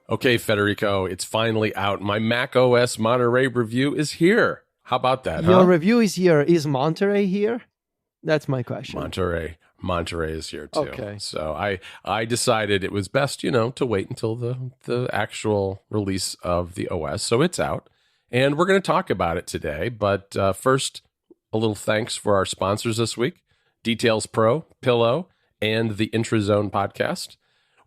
Okay, Federico, it's finally out. My macOS Monterey review is here. How about that, Your review is here. Is Monterey here? That's my question. Monterey is here too. Okay. So I decided it was best, to wait until the actual release of the OS. So it's out, and we're going to talk about it today. But first, a little thanks for our sponsors this week: Details Pro, Pillow, and the Intrazone podcast.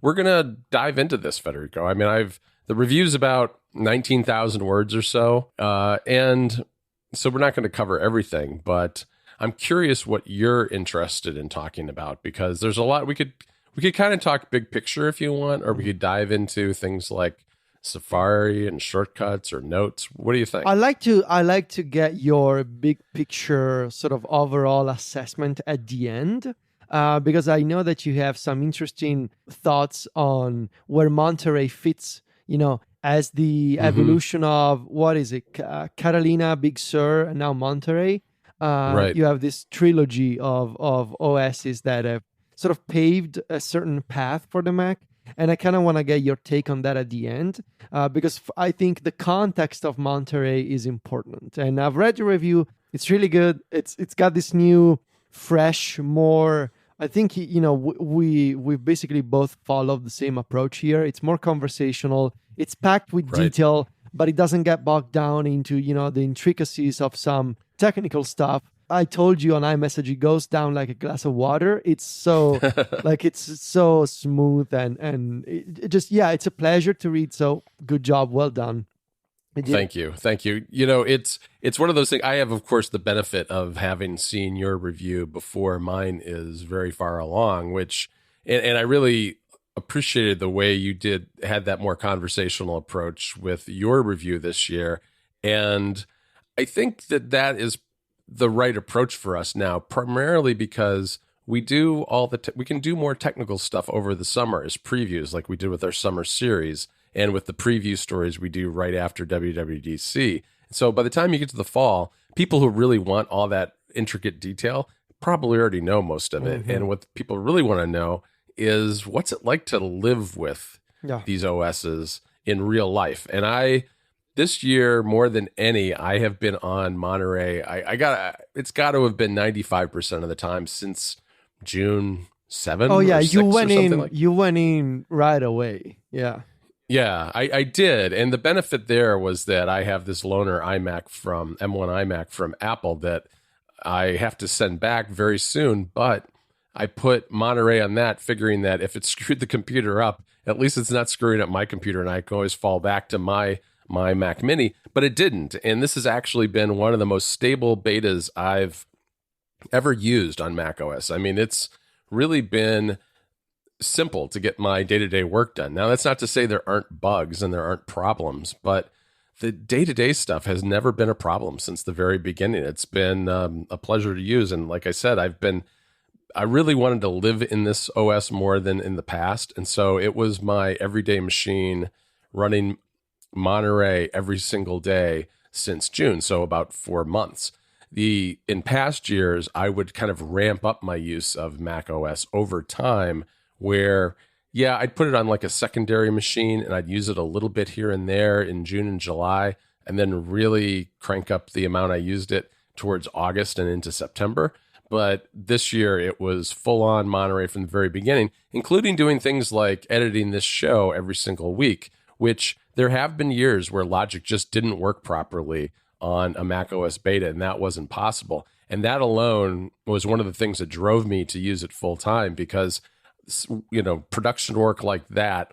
We're going to dive into this, Federico. I mean, the review's about 19,000 words or so, and so we're not going to cover everything, but I'm curious what you're interested in talking about, because there's a lot we could kind of talk big picture if you want, or we could dive into things like Safari and shortcuts or notes. What do you think? I like to get your big picture sort of overall assessment at the end, because I know that you have some interesting thoughts on where Monterey fits, as the evolution of, what is it, Catalina, Big Sur, and now Monterey. Right. You have this trilogy of OSs that have sort of paved a certain path for the Mac. And I kind of want to get your take on that at the end, because I think the context of Monterey is important. And I've read your review. It's really good. It's got this new, fresh, more... I think, we've basically both followed the same approach here. It's more conversational. It's packed with detail, but it doesn't get bogged down into, the intricacies of some technical stuff. I told you on iMessage, it goes down like a glass of water. It's so, it's so smooth and it just, it's a pleasure to read. So good job. Well done. Thank you. It's one of those things. I have, of course, the benefit of having seen your review before mine is very far along, and I really appreciated the way you had that more conversational approach with your review this year. And I think that is the right approach for us now, primarily because we do we can do more technical stuff over the summer as previews, like we did with our summer series, and with the preview stories we do right after WWDC. So by the time you get to the fall, people who really want all that intricate detail probably already know most of it. And what people really want to know is, what's it like to live with these OSs in real life? And this year, more than any, I have been on Monterey. It's got to have been 95% of the time since June 7th. Oh yeah, you went in right away. Yeah. Yeah, I did. And the benefit there was that I have this loaner M1 iMac from Apple that I have to send back very soon, but I put Monterey on that, figuring that if it screwed the computer up, at least it's not screwing up my computer, and I can always fall back to my Mac Mini. But it didn't. And this has actually been one of the most stable betas I've ever used on macOS. I mean, it's really been simple to get my day-to-day work done. Now, that's not to say there aren't bugs and there aren't problems, but the day-to-day stuff has never been a problem since the very beginning. It's been a pleasure to use. And like I said, I really wanted to live in this OS more than in the past. And so it was my everyday machine running Monterey every single day since June. So about 4 months. In past years, I would kind of ramp up my use of macOS over time, where, I'd put it on like a secondary machine and I'd use it a little bit here and there in June and July, and then really crank up the amount I used it towards August and into September. But this year it was full on Monterey from the very beginning, including doing things like editing this show every single week, which there have been years where Logic just didn't work properly on a macOS beta, and that wasn't possible. And that alone was one of the things that drove me to use it full time, because production work like that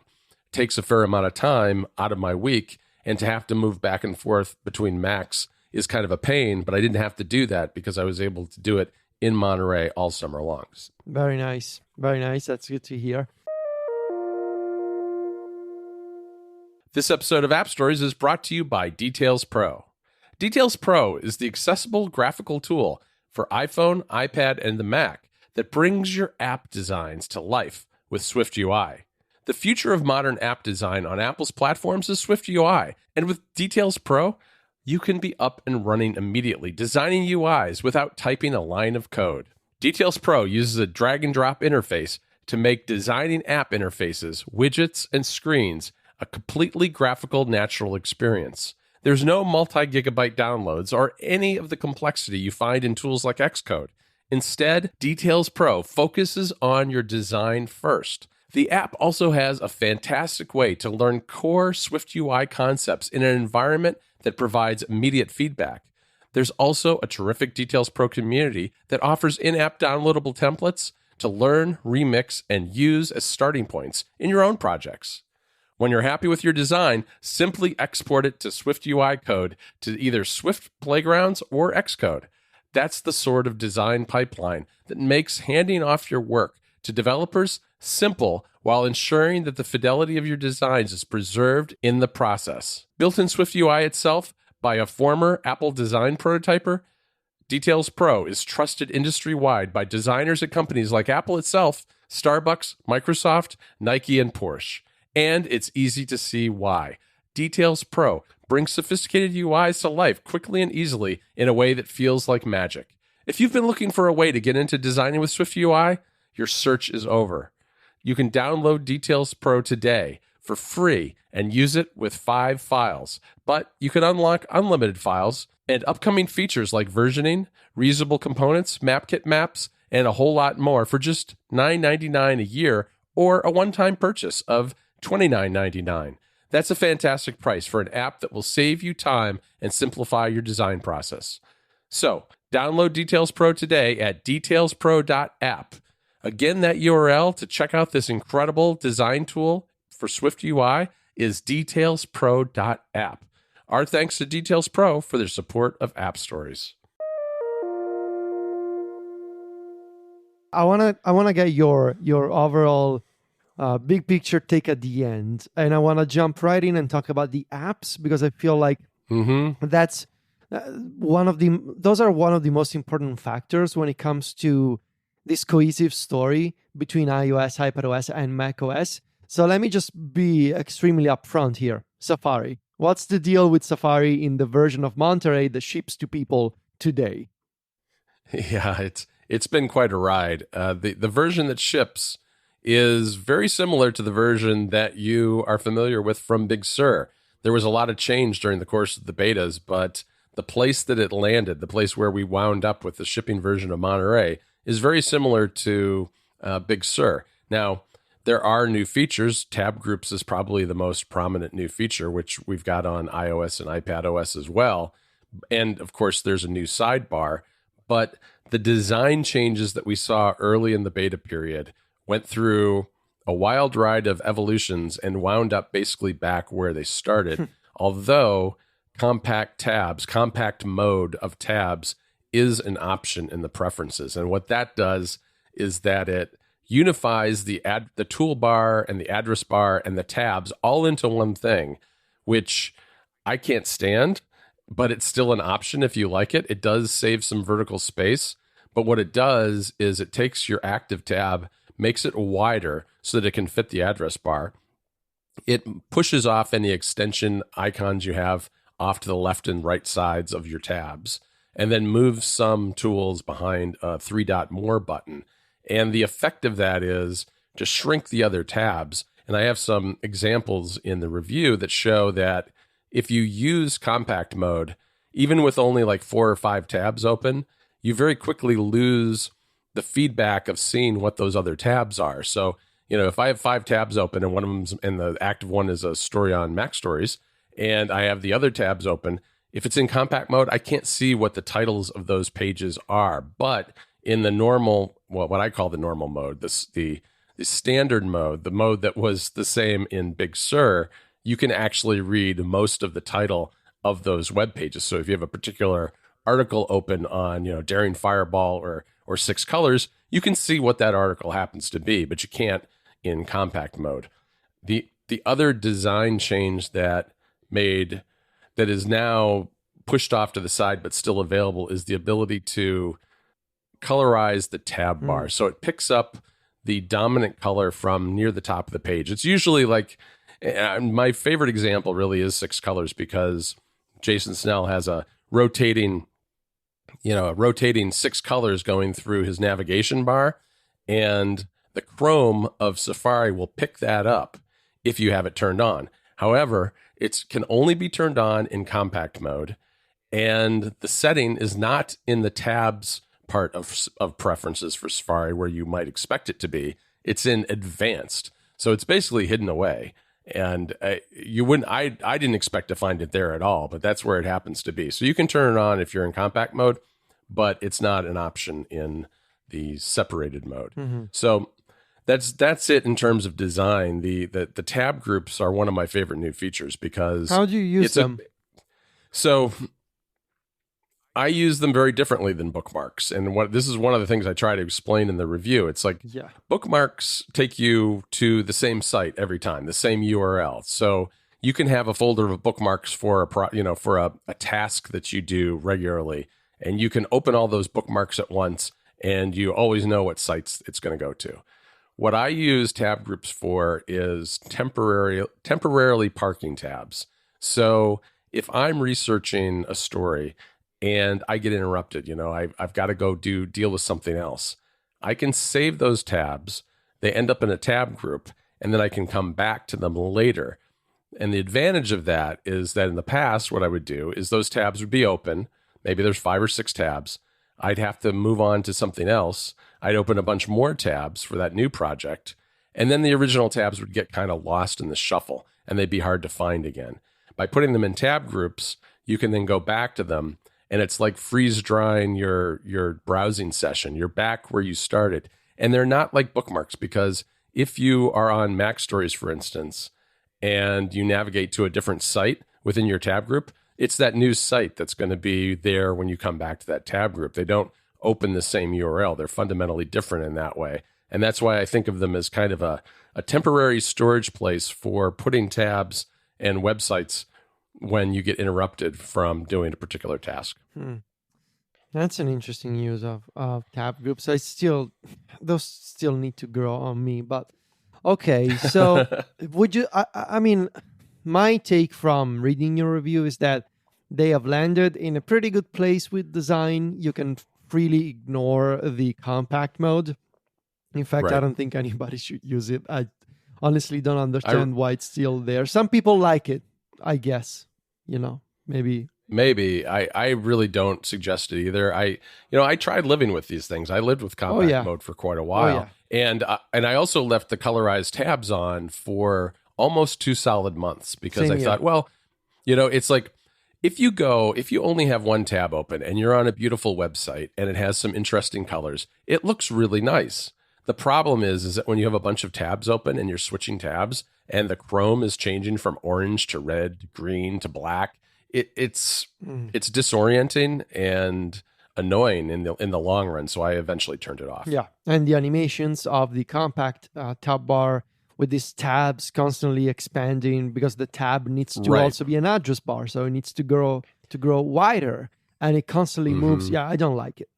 takes a fair amount of time out of my week, and to have to move back and forth between Macs is kind of a pain, but I didn't have to do that because I was able to do it in Monterey all summer long. Very nice. Very nice. That's good to hear. This episode of App Stories is brought to you by Details Pro. Details Pro is the accessible graphical tool for iPhone, iPad, and the Mac that brings your app designs to life with Swift UI. The future of modern app design on Apple's platforms is Swift UI, and with Details Pro, you can be up and running immediately, designing UIs without typing a line of code. Details Pro uses a drag and drop interface to make designing app interfaces, widgets, and screens a completely graphical, natural experience. There's no multi-gigabyte downloads or any of the complexity you find in tools like Xcode. Instead, Details Pro focuses on your design first. The app also has a fantastic way to learn core SwiftUI concepts in an environment that provides immediate feedback. There's also a terrific Details Pro community that offers in-app downloadable templates to learn, remix, and use as starting points in your own projects. When you're happy with your design, simply export it to SwiftUI code to either Swift Playgrounds or Xcode. That's the sort of design pipeline that makes handing off your work to developers simple while ensuring that the fidelity of your designs is preserved in the process. Built in SwiftUI itself by a former Apple design prototyper, Details Pro is trusted industry-wide by designers at companies like Apple itself, Starbucks, Microsoft, Nike, and Porsche. And it's easy to see why. Details Pro brings sophisticated UIs to life quickly and easily in a way that feels like magic. If you've been looking for a way to get into designing with SwiftUI, your search is over. You can download Details Pro today for free and use it with 5 files. But you can unlock unlimited files and upcoming features like versioning, reusable components, MapKit maps, and a whole lot more for just $9.99 a year or a one-time purchase of $29.99. That's a fantastic price for an app that will save you time and simplify your design process. So, download Details Pro today at detailspro.app. Again, that URL to check out this incredible design tool for SwiftUI is detailspro.app. Our thanks to Details Pro for their support of App Stories. I wanna get your overall big picture take at the end, and I want to jump right in and talk about the apps because I feel like that's those are one of the most important factors when it comes to this cohesive story between iOS, iPadOS, and macOS. So let me just be extremely upfront here. Safari. What's the deal with Safari in the version of Monterey that ships to people today? Yeah, it's been quite a ride. The version that ships is very similar to the version that you are familiar with from Big Sur. There was a lot of change during the course of the betas, but the place that it landed, the place where we wound up with the shipping version of Monterey, is very similar to Big Sur. Now, there are new features. Tab groups is probably the most prominent new feature, which we've got on iOS and iPadOS as well. And of course, there's a new sidebar. But the design changes that we saw early in the beta period went through a wild ride of evolutions and wound up basically back where they started. Although compact mode of tabs is an option in the preferences. And what that does is that it unifies the toolbar and the address bar and the tabs all into one thing, which I can't stand, but it's still an option if you like it. It does save some vertical space, but what it does is it takes your active tab, makes it wider so that it can fit the address bar. It pushes off any extension icons you have off to the left and right sides of your tabs, and then moves some tools behind a 3-dot more button. And the effect of that is to shrink the other tabs. And I have some examples in the review that show that if you use compact mode, even with only like 4 or 5 tabs open, you very quickly lose the feedback of seeing what those other tabs are. So, if I have 5 tabs open and one of them's, and the active one is a story on MacStories, and I have the other tabs open, if it's in compact mode, I can't see what the titles of those pages are. But in the normal, what I call the normal mode, the standard mode, the mode that was the same in Big Sur, you can actually read most of the title of those web pages. So if you have a particular article open on, Daring Fireball or 6 Colors, you can see what that article happens to be, but you can't in compact mode. The other design change that is now pushed off to the side but still available is the ability to colorize the tab bar. So it picks up the dominant color from near the top of the page. It's usually like, my favorite example really is 6 Colors, because Jason Snell has a rotating 6 colors going through his navigation bar, and the Chrome of Safari will pick that up if you have it turned on. However, it can only be turned on in compact mode, and the setting is not in the tabs part of preferences for Safari where you might expect it to be. It's in advanced. So it's basically hidden away. And I didn't expect to find it there at all, but that's where it happens to be. So you can turn it on if you're in compact mode, but it's not an option in the separated mode. Mm-hmm. So that's it in terms of design. The tab groups are one of my favorite new features because how do you use them? So I use them very differently than bookmarks. And this is one of the things I try to explain in the review. It's like bookmarks take you to the same site every time, the same URL. So you can have a folder of bookmarks for a task that you do regularly, and you can open all those bookmarks at once, and you always know what sites it's going to go to. What I use tab groups for is temporarily parking tabs. So if I'm researching a story and I get interrupted, I've got to go deal with something else, I can save those tabs. They end up in a tab group, and then I can come back to them later. And the advantage of that is that in the past, what I would do is those tabs would be open. Maybe there's 5 or 6 tabs. I'd have to move on to something else. I'd open a bunch more tabs for that new project. And then the original tabs would get kind of lost in the shuffle, and they'd be hard to find again. By putting them in tab groups, you can then go back to them, and it's like freeze drying your browsing session. You're back where you started. And they're not like bookmarks, because if you are on MacStories, for instance, and you navigate to a different site within your tab group, it's that new site that's going to be there when you come back to that tab group. They don't open the same URL. They're fundamentally different in that way. And that's why I think of them as kind of a temporary storage place for putting tabs and websites when you get interrupted from doing a particular task. That's an interesting use of tab groups. Those still need to grow on me, but okay. So would you, I mean, my take from reading your review is that they have landed in a pretty good place with design. You can freely ignore the compact mode. In fact, Right. I don't think anybody should use it. I honestly don't understand why it's still there. Some people like it, I guess. Maybe. I really don't suggest it either. I tried living with these things. I lived with compact mode for quite a while. And I also left the colorized tabs on for almost 2 solid months because I thought, well, it's like if you only have one tab open and you're on a beautiful website and it has some interesting colors, it looks really nice. The problem is that when you have a bunch of tabs open and you're switching tabs and the Chrome is changing from orange to red, green to black, it's disorienting and annoying in the long run. So I eventually turned it off. Yeah, and the animations of the compact tab bar with these tabs constantly expanding because the tab needs to also be an address bar, so it needs to grow wider, and it constantly moves. Yeah, I don't like it.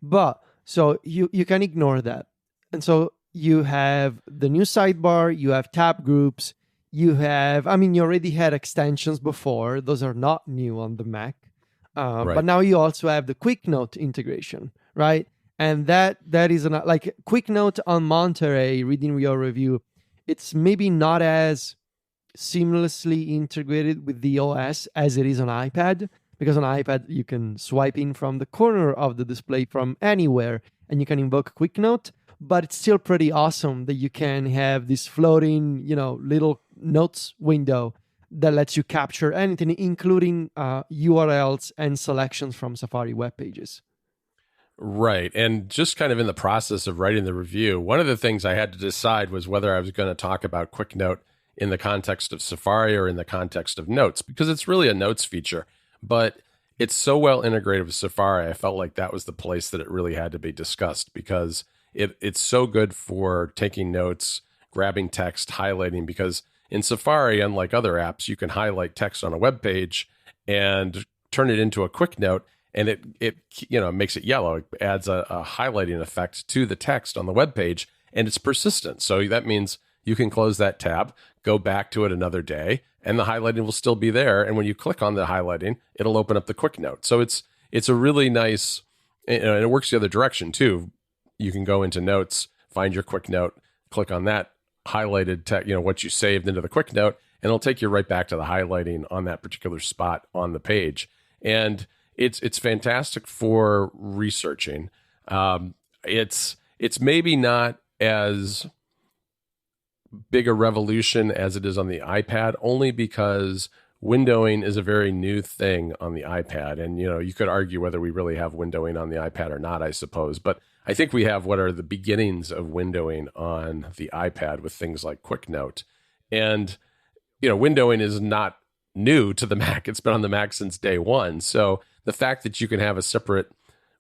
But so you can ignore that, and so you have the new sidebar, you have tab groups, you already had extensions before. Those are not new on the Mac. But now you also have the Quick Note integration, right? And that is like Quick Note on Monterey, reading your review, it's maybe not as seamlessly integrated with the OS as it is on iPad, because on iPad you can swipe in from the corner of the display from anywhere and you can invoke Quick Note, but it's still pretty awesome that you can have this floating, little notes window that lets you capture anything, including URLs and selections from Safari web pages. Right. And just kind of in the process of writing the review, one of the things I had to decide was whether I was going to talk about Quick Note in the context of Safari or in the context of Notes, because it's really a Notes feature, but it's so well integrated with Safari. I felt like that was the place that it really had to be discussed, because it's so good for taking notes, grabbing text, highlighting, because in Safari, unlike other apps, you can highlight text on a web page and turn it into a quick note, and it makes it yellow. It adds a highlighting effect to the text on the web page, and it's persistent. So that means you can close that tab, go back to it another day, and the highlighting will still be there. And when you click on the highlighting, it'll open up the quick note. So it's a really nice, and it works the other direction too. You can go into Notes, find your quick note, click on that highlighted text, what you saved into the quick note, and it'll take you right back to the highlighting on that particular spot on the page. And it's fantastic for researching. It's maybe not as big a revolution as it is on the iPad, only because windowing is a very new thing on the iPad. And, you could argue whether we really have windowing on the iPad or not, I suppose. But I think we have what are the beginnings of windowing on the iPad with things like Quick Note. And, windowing is not new to the Mac. It's been on the Mac since day one. So the fact that you can have a separate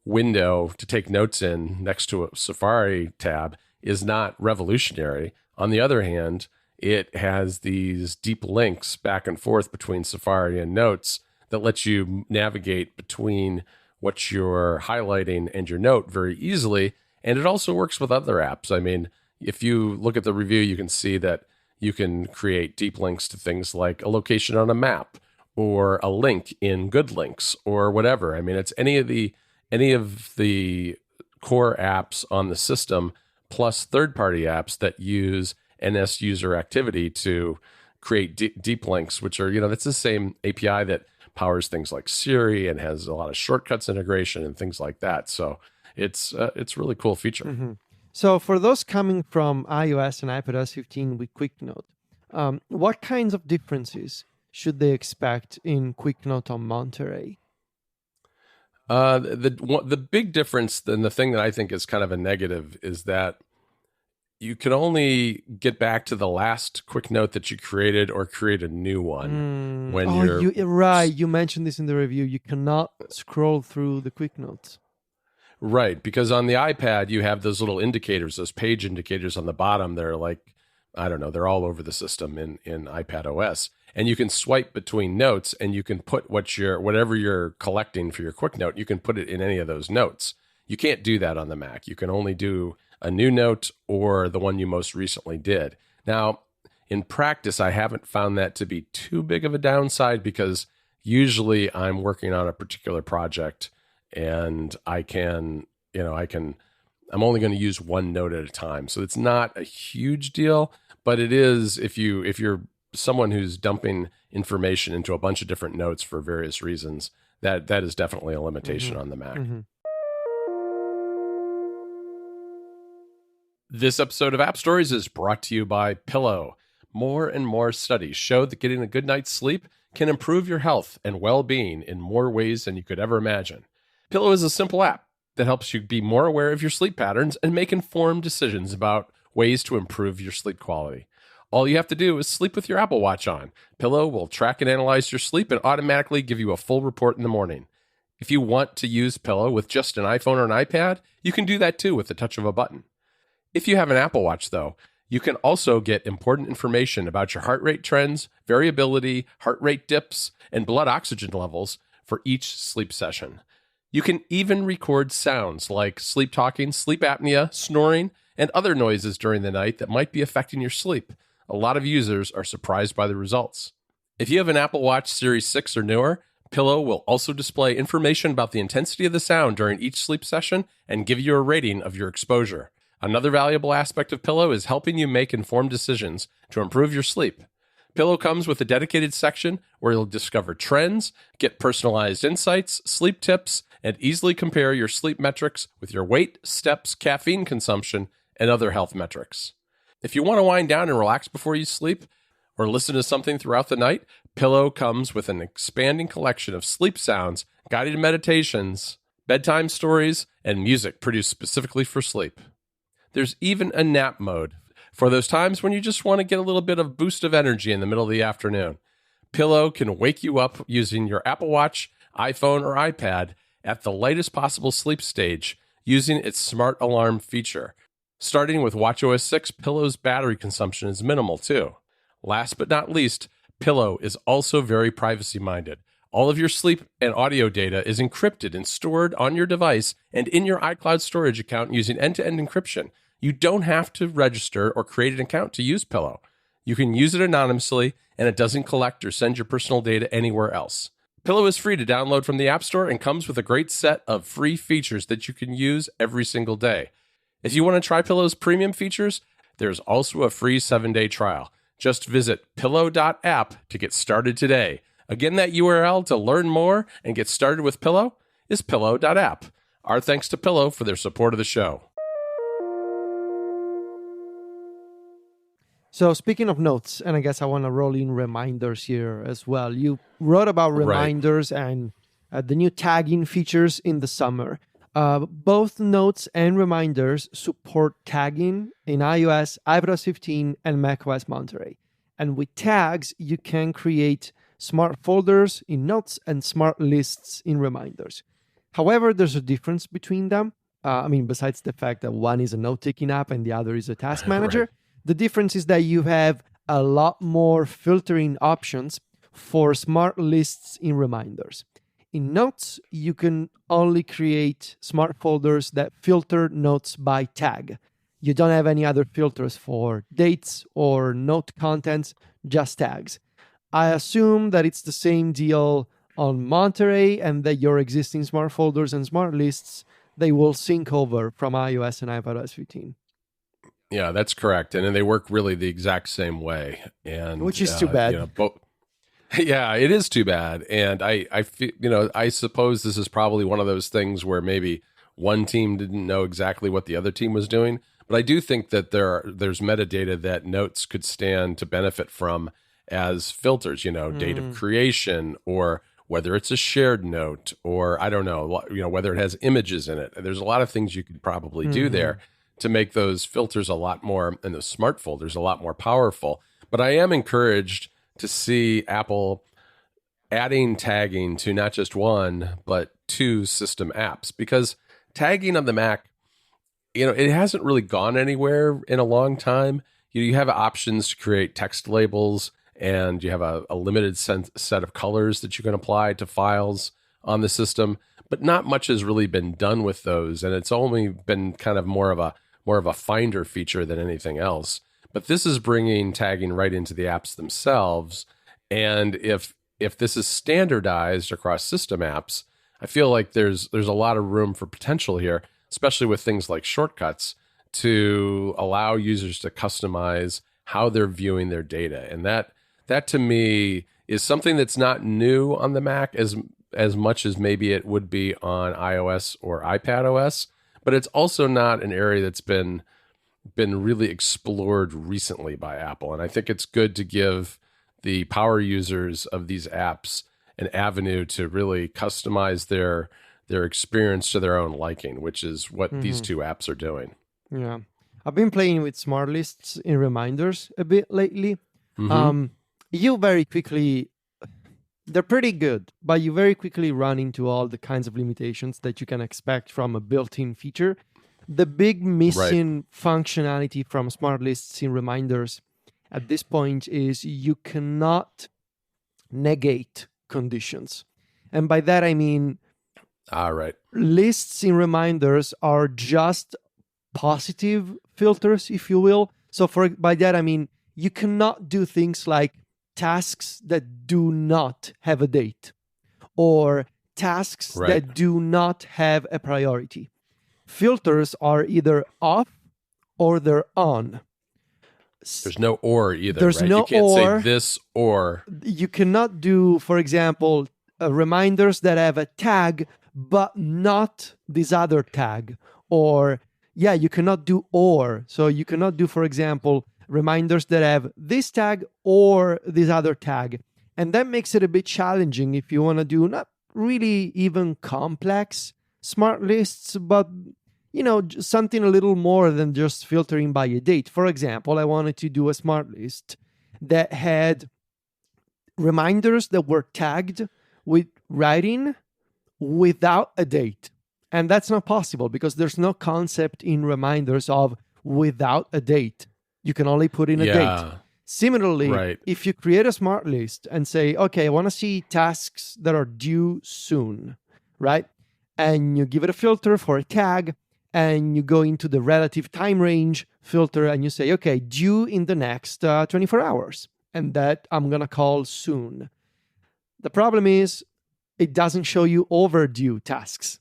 window to take notes in next to a Safari tab is not revolutionary. On the other hand, it has these deep links back and forth between Safari and Notes that lets you navigate between what you're highlighting and your note very easily. And it also works with other apps. I mean, if you look at the review, you can see that you can create deep links to things like a location on a map or a link in Good Links or whatever. I mean, it's any of the core apps on the system plus third-party apps that use NS user activity to create deep links, which are, that's the same API that powers things like Siri and has a lot of shortcuts integration and things like that. So it's a really cool feature. Mm-hmm. So for those coming from iOS and iPadOS 15 with Quick Note, what kinds of differences should they expect in Quick Note on Monterey? The big difference, and the thing that I think is kind of a negative, is that you can only get back to the last Quick Note that you created or create a new one you're right. You mentioned this in the review. You cannot scroll through the Quick Notes. Right, because on the iPad, you have those little indicators, those page indicators on the bottom. They're like, I don't know, they're all over the system in iPad OS. And you can swipe between notes, and you can put whatever you're collecting for your Quick Note, you can put it in any of those notes. You can't do that on the Mac. You can only do a new note or the one you most recently did. Now, in practice, I haven't found that to be too big of a downside, because usually I'm working on a particular project and I'm only going to use one note at a time. So it's not a huge deal, but it is if you're someone who's dumping information into a bunch of different notes for various reasons, that is definitely a limitation on the Mac. Mm-hmm. This episode of App Stories is brought to you by Pillow. More and more studies show that getting a good night's sleep can improve your health and well-being in more ways than you could ever imagine. Pillow is a simple app that helps you be more aware of your sleep patterns and make informed decisions about ways to improve your sleep quality. All you have to do is sleep with your Apple Watch on. Pillow will track and analyze your sleep and automatically give you a full report in the morning. If you want to use Pillow with just an iPhone or an iPad, you can do that too with the touch of a button. If you have an Apple Watch, though, you can also get important information about your heart rate trends, variability, heart rate dips, and blood oxygen levels for each sleep session. You can even record sounds like sleep talking, sleep apnea, snoring, and other noises during the night that might be affecting your sleep. A lot of users are surprised by the results. If you have an Apple Watch Series 6 or newer, Pillow will also display information about the intensity of the sound during each sleep session and give you a rating of your exposure. Another valuable aspect of Pillow is helping you make informed decisions to improve your sleep. Pillow comes with a dedicated section where you'll discover trends, get personalized insights, sleep tips, and easily compare your sleep metrics with your weight, steps, caffeine consumption, and other health metrics. If you want to wind down and relax before you sleep or listen to something throughout the night, Pillow comes with an expanding collection of sleep sounds, guided meditations, bedtime stories, and music produced specifically for sleep. There's even a nap mode for those times when you just want to get a little bit of boost of energy in the middle of the afternoon. Pillow can wake you up using your Apple Watch, iPhone, or iPad at the lightest possible sleep stage using its smart alarm feature. Starting with watchOS 6, Pillow's battery consumption is minimal too. Last but not least, Pillow is also very privacy-minded. All of your sleep and audio data is encrypted and stored on your device and in your iCloud storage account using end-to-end encryption. You don't have to register or create an account to use Pillow. You can use it anonymously, and it doesn't collect or send your personal data anywhere else. Pillow is free to download from the App Store and comes with a great set of free features that you can use every single day. If you want to try Pillow's premium features, there's also a free 7-day trial. Just visit pillow.app to get started today. Again, that URL to learn more and get started with Pillow is pillow.app. Our thanks to Pillow for their support of the show. So speaking of notes, and I guess I want to roll in reminders here as well. You wrote about reminders and the new tagging features in the summer. Both notes and reminders support tagging in iOS, iOS 15, and macOS Monterey. And with tags, you can create smart folders in notes and smart lists in reminders. However, there's a difference between them. Besides the fact that one is a note-taking app and the other is a task manager. Right. The difference is that you have a lot more filtering options for smart lists in reminders. In notes, you can only create smart folders that filter notes by tag. You don't have any other filters for dates or note contents, just tags. I assume that it's the same deal on Monterey and that your existing smart folders and smart lists, they will sync over from iOS and iPadOS 15. Yeah, that's correct. And then they work really the exact same way. And which is too bad. Yeah, it is too bad. And I feel, I suppose this is probably one of those things where maybe one team didn't know exactly what the other team was doing. But I do think that there's metadata that notes could stand to benefit from as filters, date of creation, or whether it's a shared note, or I don't know, whether it has images in it. There's a lot of things you could probably do there to make those filters a lot more, and those smart folders a lot more powerful. But I am encouraged to see Apple adding tagging to not just one, but two system apps, because tagging on the Mac, it hasn't really gone anywhere in a long time. You have options to create text labels, and you have a limited set of colors that you can apply to files on the system, but not much has really been done with those. And it's only been kind of more of a finder feature than anything else. But this is bringing tagging right into the apps themselves. And if this is standardized across system apps, I feel like there's a lot of room for potential here, especially with things like shortcuts, to allow users to customize how they're viewing their data. And that to me is something that's not new on the Mac as much as maybe it would be on iOS or iPadOS, but it's also not an area that's been really explored recently by Apple. And I think it's good to give the power users of these apps an avenue to really customize their experience to their own liking, which is what these two apps are doing. Yeah. I've been playing with smart lists in reminders a bit lately. You very quickly, they're pretty good, but you very quickly run into all the kinds of limitations that you can expect from a built-in feature. The big missing functionality from smart lists in reminders at this point is you cannot negate conditions. And by that, I mean, lists in reminders are just positive filters, if you will. So by that, I mean, you cannot do things like tasks that do not have a date or tasks that do not have a priority. Filters are either off or they're on. There's no or either. There's right? no you can't or. say this or. You cannot do, for example, reminders that have a tag but not this other tag. Or, you cannot do or. So you cannot do, for example, reminders that have this tag or this other tag. And that makes it a bit challenging if you want to do not really even complex smart lists, but something a little more than just filtering by a date. For example, I wanted to do a smart list that had reminders that were tagged with writing without a date. And that's not possible because there's no concept in reminders of without a date. You can only put in a date. Similarly, if you create a smart list and say, okay, I want to see tasks that are due soon, right? And you give it a filter for a tag, and you go into the relative time range filter and you say, okay, due in the next 24 hours. And that I'm going to call soon. The problem is it doesn't show you overdue tasks.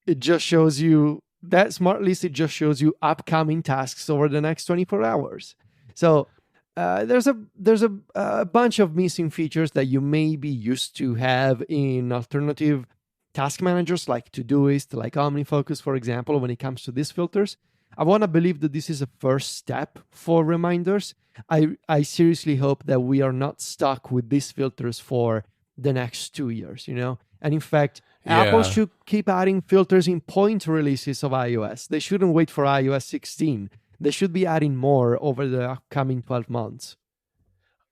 It just shows you that smart list. It just shows you upcoming tasks over the next 24 hours. So there's a bunch of missing features that you may be used to have in alternative task managers like Todoist, like OmniFocus, for example, when it comes to these filters. I want to believe that this is a first step for reminders. I seriously hope that we are not stuck with these filters for the next 2 years, And in fact, Apple should keep adding filters in point releases of iOS. They shouldn't wait for iOS 16. They should be adding more over the upcoming 12 months.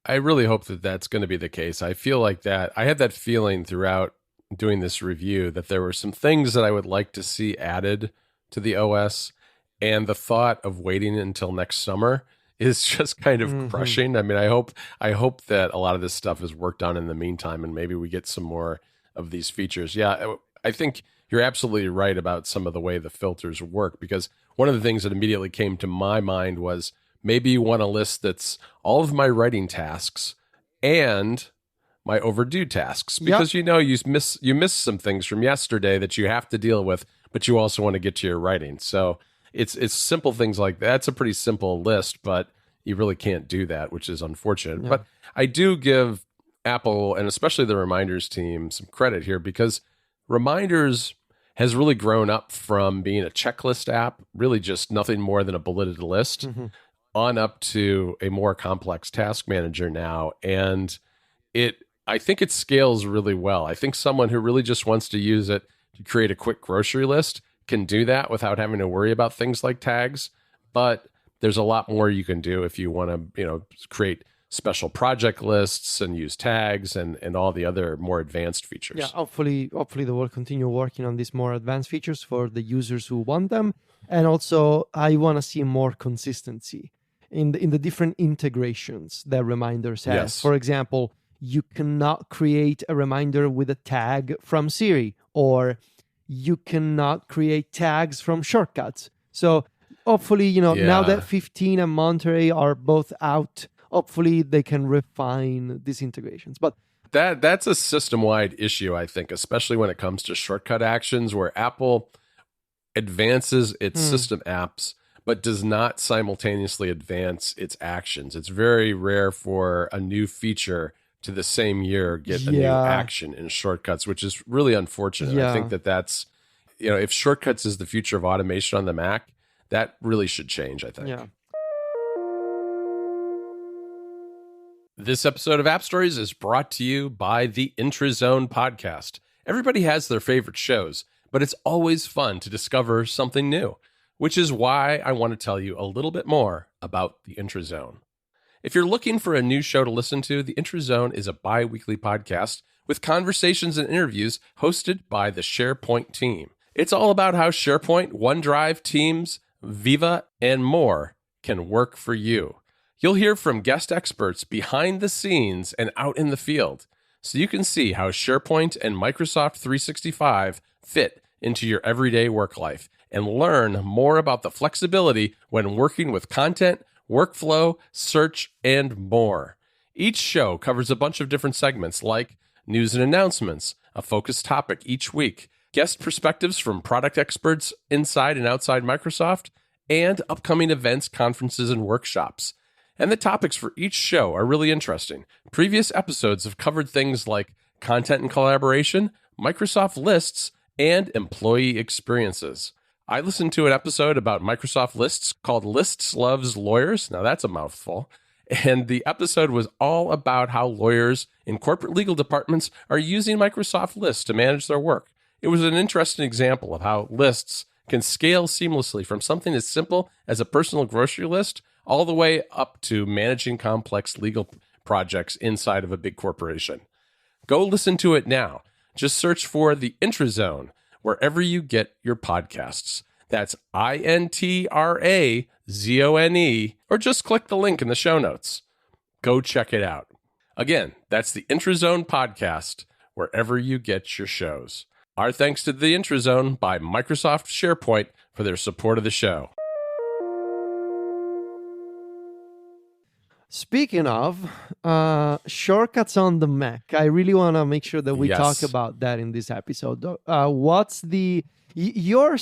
I really hope that that's going to be the case. I feel like that. I had that feeling throughout doing this review that there were some things that I would like to see added to the OS, and the thought of waiting until next summer is just kind of crushing. I mean, I hope that a lot of this stuff is worked on in the meantime, and maybe we get some more of these features. Yeah, I think you're absolutely right about some of the way the filters work, because one of the things that immediately came to my mind was maybe you want a list that's all of my writing tasks and my overdue tasks, because you miss some things from yesterday that you have to deal with, but you also want to get to your writing. So it's simple things like that. It's a pretty simple list, but you really can't do that, which is unfortunate. Yeah. But I do give Apple, and especially the Reminders team, some credit here, because Reminders has really grown up from being a checklist app, really just nothing more than a bulleted list, on up to a more complex task manager now. And I think it scales really well. I think someone who really just wants to use it to create a quick grocery list can do that without having to worry about things like tags. But there's a lot more you can do if you want to, create special project lists and use tags and all the other more advanced features. Yeah, hopefully they will continue working on these more advanced features for the users who want them. And also, I want to see more consistency in the different integrations that Reminders has. Yes. For example, you cannot create a reminder with a tag from Siri, or you cannot create tags from shortcuts. So hopefully, now that 15 and Monterey are both out, hopefully they can refine these integrations. But that's a system-wide issue, I think, especially when it comes to shortcut actions, where Apple advances its system apps but does not simultaneously advance its actions. It's very rare for a new feature to the same year get a new action in shortcuts, which is really unfortunate. Yeah. I think that's, if shortcuts is the future of automation on the Mac, that really should change, I think. Yeah. This episode of App Stories is brought to you by the IntraZone podcast. Everybody has their favorite shows, but it's always fun to discover something new, which is why I want to tell you a little bit more about the IntraZone. If you're looking for a new show to listen to, the IntraZone is a bi-weekly podcast with conversations and interviews hosted by the SharePoint team. It's all about how SharePoint, OneDrive, Teams, Viva, and more can work for you. You'll hear from guest experts behind the scenes and out in the field, so you can see how SharePoint and Microsoft 365 fit into your everyday work life, and learn more about the flexibility when working with content, workflow, search, and more. Each show covers a bunch of different segments like news and announcements, a focused topic each week, guest perspectives from product experts inside and outside Microsoft, and upcoming events, conferences, and workshops. And the topics for each show are really interesting. Previous episodes have covered things like content and collaboration, Microsoft lists, and employee experiences. I listened to an episode about Microsoft lists called Lists Loves Lawyers. Now that's a mouthful. And the episode was all about how lawyers in corporate legal departments are using Microsoft lists to manage their work. It was an interesting example of how lists can scale seamlessly from something as simple as a personal grocery list all the way up to managing complex legal projects inside of a big corporation. Go listen to it now. Just search for the IntraZone wherever you get your podcasts. That's INTRAZONE, or just click the link in the show notes. Go check it out. Again, that's the IntraZone podcast, wherever you get your shows. Our thanks to the IntraZone by Microsoft SharePoint for their support of the show. Speaking of shortcuts on the Mac, I really want to make sure that we talk about that in this episode. What's your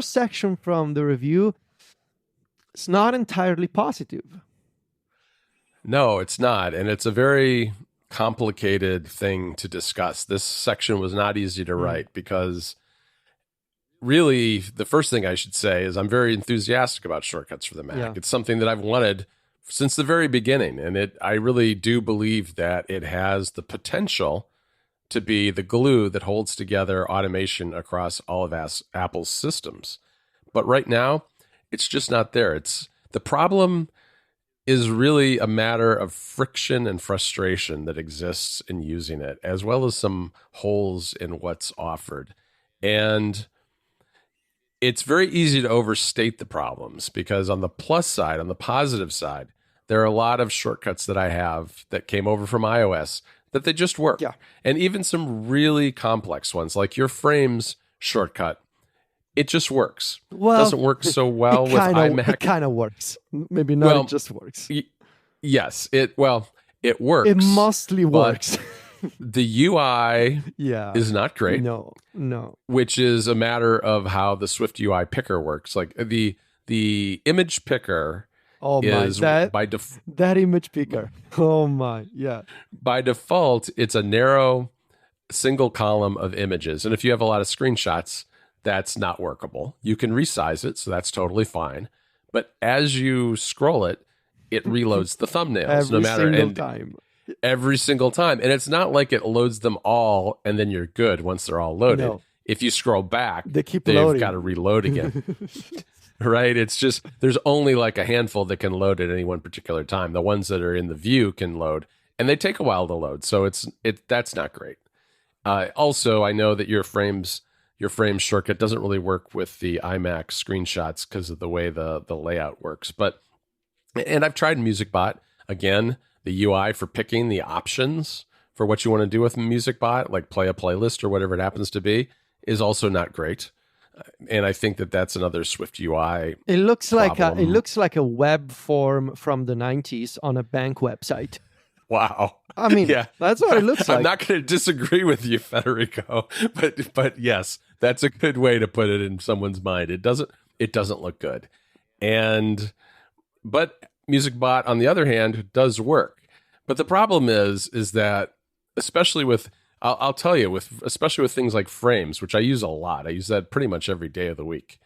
section from the review? It's not entirely positive. No, it's not. And it's a very complicated thing to discuss. This section was not easy to Mm. write because really the first thing I should say is I'm very enthusiastic about shortcuts for the Mac. Yeah. It's something that I've wanted since the very beginning. And I really do believe that it has the potential to be the glue that holds together automation across all of Apple's systems. But right now, it's just not there. It's the problem is really a matter of friction and frustration that exists in using it, as well as some holes in what's offered. And it's very easy to overstate the problems because on the plus side, on the positive side, there are a lot of shortcuts that I have that came over from iOS that they just work. Yeah. And even some really complex ones like your frames shortcut, it just works. Well, doesn't work so well with iMac. It kind of works. Maybe not. Well, it just works. Yes, it works. It mostly but works. The UI Yeah. is not great. No. Which is a matter of how the Swift UI picker works. Like the image picker Oh my, is that image picker. Oh my, yeah. by default, it's a narrow single column of images. And if you have a lot of screenshots, that's not workable. You can resize it, so that's totally fine. But as you scroll it, it reloads the thumbnails every single time. And it's not like it loads them all and then you're good once they're all loaded. No. If you scroll back, they've got to reload again. Right? It's just there's only like a handful that can load at any one particular time. The ones that are in the view can load, and they take a while to load. So that's not great. Also, I know that your frames shortcut doesn't really work with the iMac screenshots because of the way the layout works. And I've tried MusicBot. Again, the UI for picking the options for what you want to do with MusicBot, like play a playlist or whatever it happens to be, is also not great. And I think that that's another Swift UI. It looks problem. like a web form from the 90s on a bank website. Wow. I mean, yeah. That's what it looks like. I'm not going to disagree with you, Federico, but yes, that's a good way to put it in someone's mind. It doesn't look good. But MusicBot, on the other hand, does work. But the problem is that especially with I'll tell you, especially with things like frames, which I use a lot. I use that pretty much every day of the week.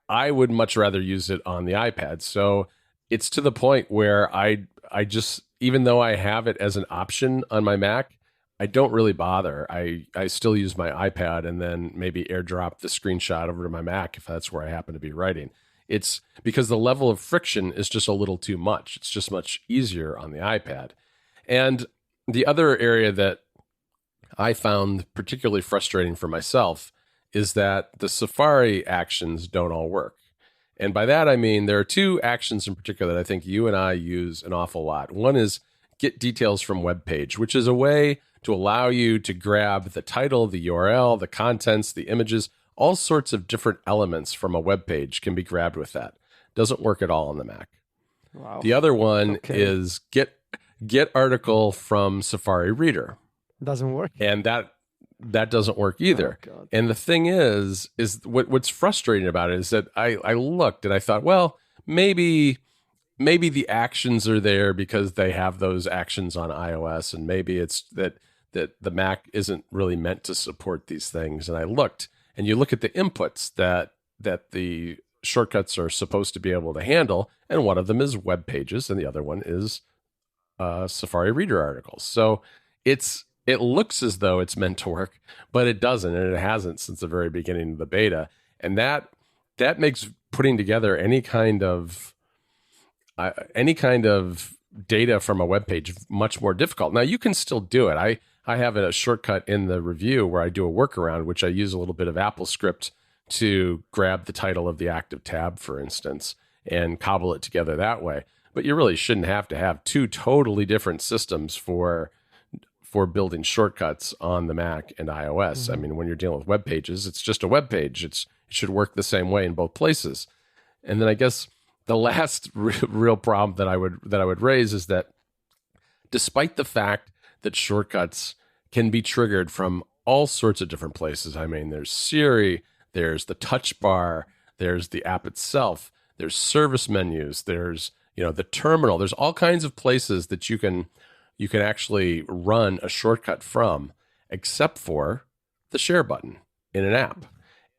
I would much rather use it on the iPad. So it's to the point where I just, even though I have it as an option on my Mac, I don't really bother. I still use my iPad and then maybe airdrop the screenshot over to my Mac if that's where I happen to be writing. It's because the level of friction is just a little too much. It's just much easier on the iPad. And the other area that I found particularly frustrating for myself is that the Safari actions don't all work. And by that, I mean, there are two actions in particular that I think you and I use an awful lot. One is get details from web page, which is a way to allow you to grab the title, the URL, the contents, the images, all sorts of different elements from a web page can be grabbed with that. Doesn't work at all on the Mac. Wow. The other one is get article from Safari Reader. Doesn't work. And that doesn't work either. Oh, and the thing is what's frustrating about it is that I looked and I thought, well, maybe the actions are there because they have those actions on iOS, and maybe it's that the Mac isn't really meant to support these things. And I looked, and you look at the inputs that the shortcuts are supposed to be able to handle, and one of them is web pages, and the other one is Safari Reader articles. So it looks as though it's meant to work, but it doesn't, and it hasn't since the very beginning of the beta. And that makes putting together any kind of data from a web page much more difficult. Now, you can still do it. I have a shortcut in the review where I do a workaround, which I use a little bit of AppleScript to grab the title of the active tab, for instance, and cobble it together that way. But you really shouldn't have to have two totally different systems for building shortcuts on the Mac and iOS. Mm-hmm. I mean, when you're dealing with web pages, it's just a web page. It should work the same way in both places. And then I guess the last real problem that I would raise is that despite the fact that shortcuts can be triggered from all sorts of different places. I mean, there's Siri, there's the touch bar, there's the app itself, there's service menus, there's the terminal. There's all kinds of places that you can actually run a shortcut from, except for the share button in an app.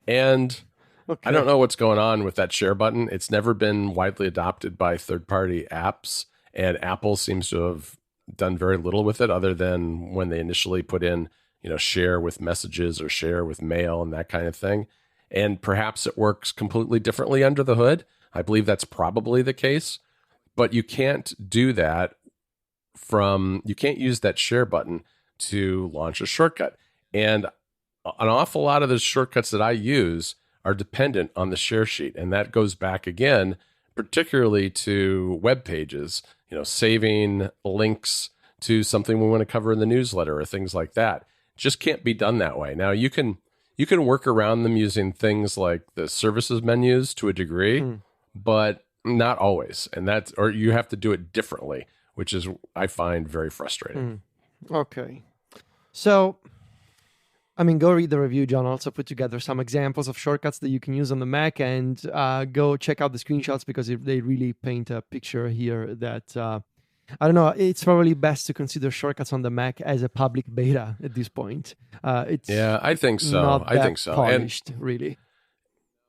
And Okay. I don't know what's going on with that share button. It's never been widely adopted by third-party apps, and Apple seems to have done very little with it other than when they initially put in, share with messages or share with mail and that kind of thing. And perhaps it works completely differently under the hood. I believe that's probably the case, but you can't do that you can't use that share button to launch a shortcut. And an awful lot of the shortcuts that I use are dependent on the share sheet. And that goes back again, particularly to web pages, saving links to something we want to cover in the newsletter or things like that. Just can't be done that way. Now you can work around them using things like the services menus to a degree, but not always. And or you have to do it differently, which is, I find, very frustrating. Okay. So, go read the review. John also put together some examples of shortcuts that you can use on the Mac, and go check out the screenshots because they really paint a picture here that, I don't know, it's probably best to consider shortcuts on the Mac as a public beta at this point. I think so. Not I think so. Polished, really.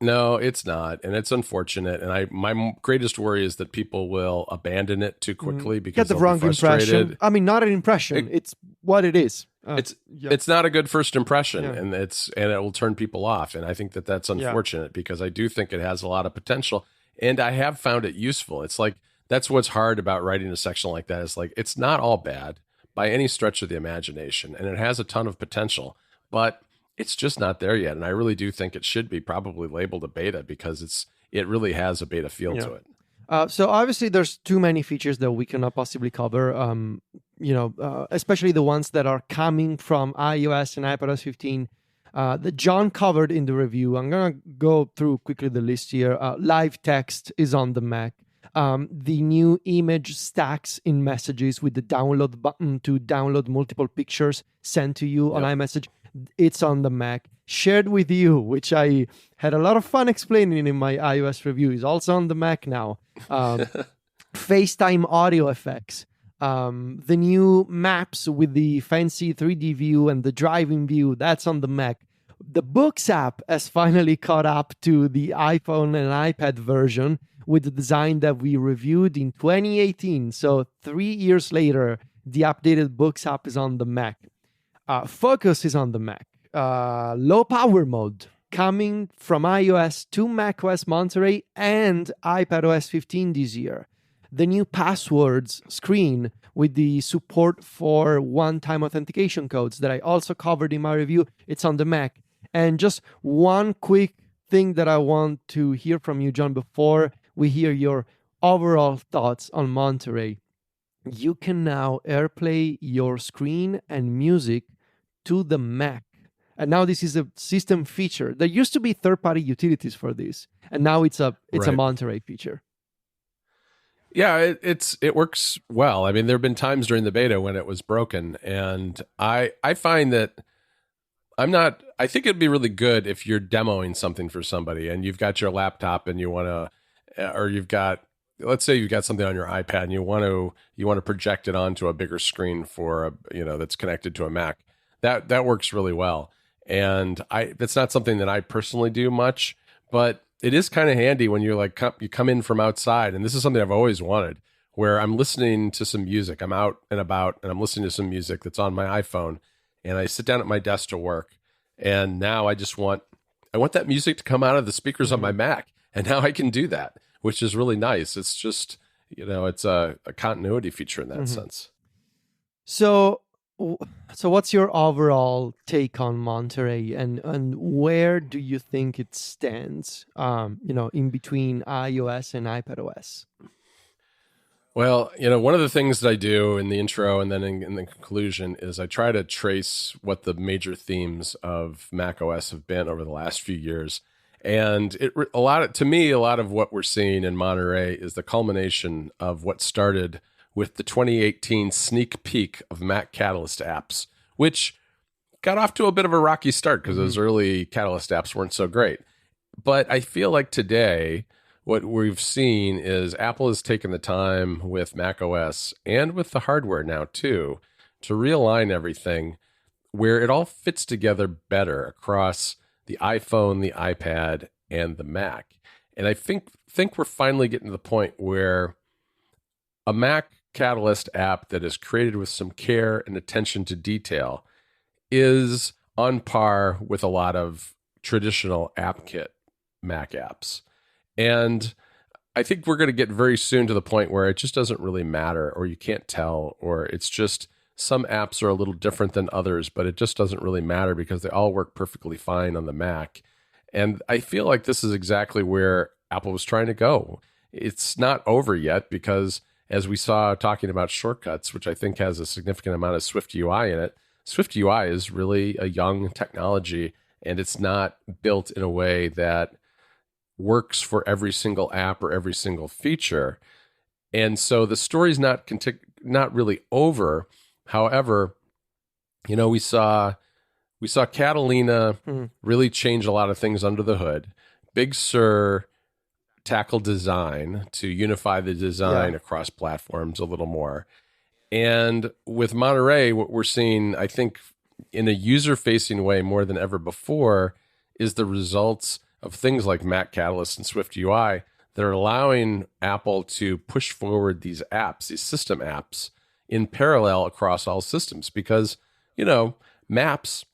No, it's not, and it's unfortunate. And my greatest worry is that people will abandon it too quickly because get the wrong impression. Not an impression. It's what it is. It's not a good first impression, and it will turn people off. And I think that that's unfortunate because I do think it has a lot of potential, and I have found it useful. It's like that's what's hard about writing a section like that. Is like it's not all bad by any stretch of the imagination, and it has a ton of potential, but it's just not there yet. And I really do think it should be probably labeled a beta because it really has a beta feel to it. So obviously there's too many features that we cannot possibly cover, especially the ones that are coming from iOS and iPadOS 15 that John covered in the review. I'm going to go through quickly the list here. Live text is on the Mac. The new image stacks in messages with the download button to download multiple pictures sent to you on iMessage. It's on the Mac. Shared with you, which I had a lot of fun explaining in my iOS review, is also on the Mac now. FaceTime audio effects. The new maps with the fancy 3D view and the driving view, that's on the Mac. The Books app has finally caught up to the iPhone and iPad version with the design that we reviewed in 2018. So 3 years later, the updated Books app is on the Mac. Focus is on the Mac. Low power mode coming from iOS to macOS Monterey and iPadOS 15 this year. The new passwords screen with the support for one-time authentication codes that I also covered in my review. It's on the Mac. And just one quick thing that I want to hear from you, John, before we hear your overall thoughts on Monterey. You can now AirPlay your screen and music to the Mac. And now this is a system feature. There used to be third-party utilities for this, and now it's a Monterey feature. Yeah, it works well. I mean, there have been times during the beta when it was broken, and I find that I think it'd be really good if you're demoing something for somebody and you've got your laptop and you want to, or let's say you've got something on your iPad and you want to project it onto a bigger screen for that's connected to a Mac. That works really well. And that's not something that I personally do much, but it is kind of handy when you're like, you come in from outside. And this is something I've always wanted, where I'm listening to some music. I'm out and about and I'm listening to some music that's on my iPhone, and I sit down at my desk to work. And now I want that music to come out of the speakers on my Mac. And now I can do that, which is really nice. It's just, it's a continuity feature in that sense. So what's your overall take on Monterey, and where do you think it stands, in between iOS and iPadOS? Well, one of the things that I do in the intro and then in the conclusion is I try to trace what the major themes of macOS have been over the last few years. And a lot of what we're seeing in Monterey is the culmination of what started with the 2018 sneak peek of Mac Catalyst apps, which got off to a bit of a rocky start because those early Catalyst apps weren't so great. But I feel like today what we've seen is Apple has taken the time with macOS and with the hardware now too to realign everything where it all fits together better across the iPhone, the iPad, and the Mac. And I think we're finally getting to the point where a Mac Catalyst app that is created with some care and attention to detail is on par with a lot of traditional AppKit Mac apps. And I think we're going to get very soon to the point where it just doesn't really matter, or you can't tell, or it's just some apps are a little different than others, but it just doesn't really matter because they all work perfectly fine on the Mac. And I feel like this is exactly where Apple was trying to go. It's not over yet because, as we saw talking about shortcuts, which I think has a significant amount of Swift UI in it, Swift UI is really a young technology, and it's not built in a way that works for every single app or every single feature. And so the story's not really over. However, we saw Catalina really change a lot of things under the hood. Big Sur tackle design to unify the design across platforms a little more. And with Monterey, what we're seeing, I think, in a user-facing way more than ever before, is the results of things like Mac Catalyst and Swift UI that are allowing Apple to push forward these apps, these system apps, in parallel across all systems. Because, Maps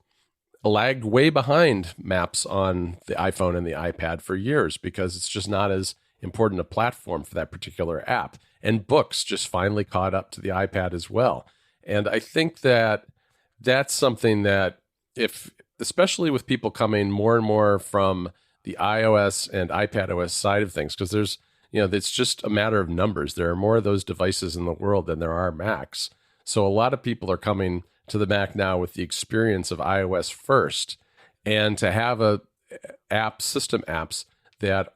lagged way behind Maps on the iPhone and the iPad for years because it's just not as important a platform for that particular app. And Books just finally caught up to the iPad as well. And I think that that's something that, especially with people coming more and more from the iOS and iPadOS side of things, because there's, it's just a matter of numbers. There are more of those devices in the world than there are Macs. So a lot of people are coming to the Mac now with the experience of iOS first, and to have system apps that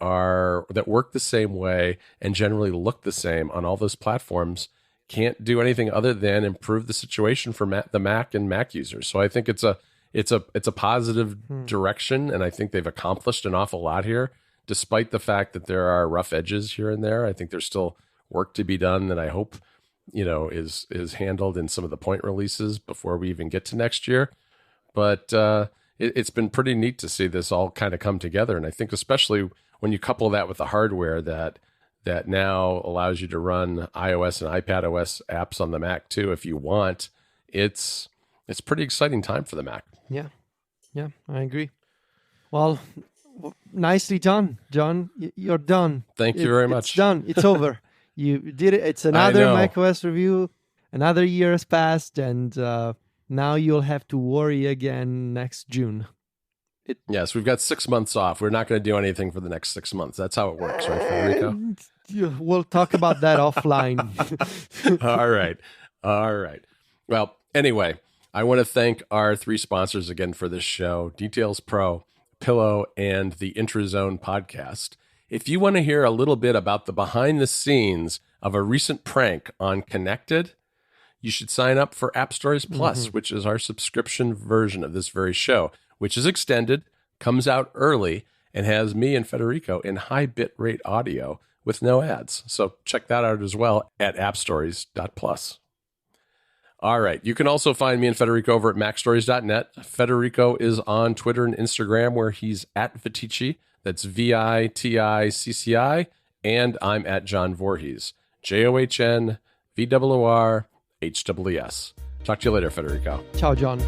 work the same way and generally look the same on all those platforms can't do anything other than improve the situation for the Mac and Mac users. So I think it's a positive direction, and I think they've accomplished an awful lot here, despite the fact that there are rough edges here and there. I think there's still work to be done that I hope is handled in some of the point releases before we even get to next year. But it's been pretty neat to see this all kind of come together. And I think especially when you couple that with the hardware that now allows you to run iOS and iPadOS apps on the Mac too, if you want, it's pretty exciting time for the Mac. Yeah, I agree. Well, nicely done, John. You're done. Thank you very much. It's done. It's over. You did it. It's another macOS review. Another year has passed, and now you'll have to worry again next June. Yes, we've got 6 months off. We're not going to do anything for the next 6 months. That's how it works, right, Federico? We'll talk about that offline. All right. Well, anyway, I want to thank our 3 sponsors again for this show: Details Pro, Pillow, and the Intrazone podcast. If you want to hear a little bit about the behind the scenes of a recent prank on Connected, you should sign up for MacStories Plus, which is our subscription version of this very show, which is extended, comes out early, and has me and Federico in high bitrate audio with no ads. So check that out as well at appstories.plus. All right. You can also find me and Federico over at macstories.net. Federico is on Twitter and Instagram, where he's at Viticci. That's VITICCI. And I'm at John Voorhees. JOHNVORHWES. Talk to you later, Federico. Ciao, John.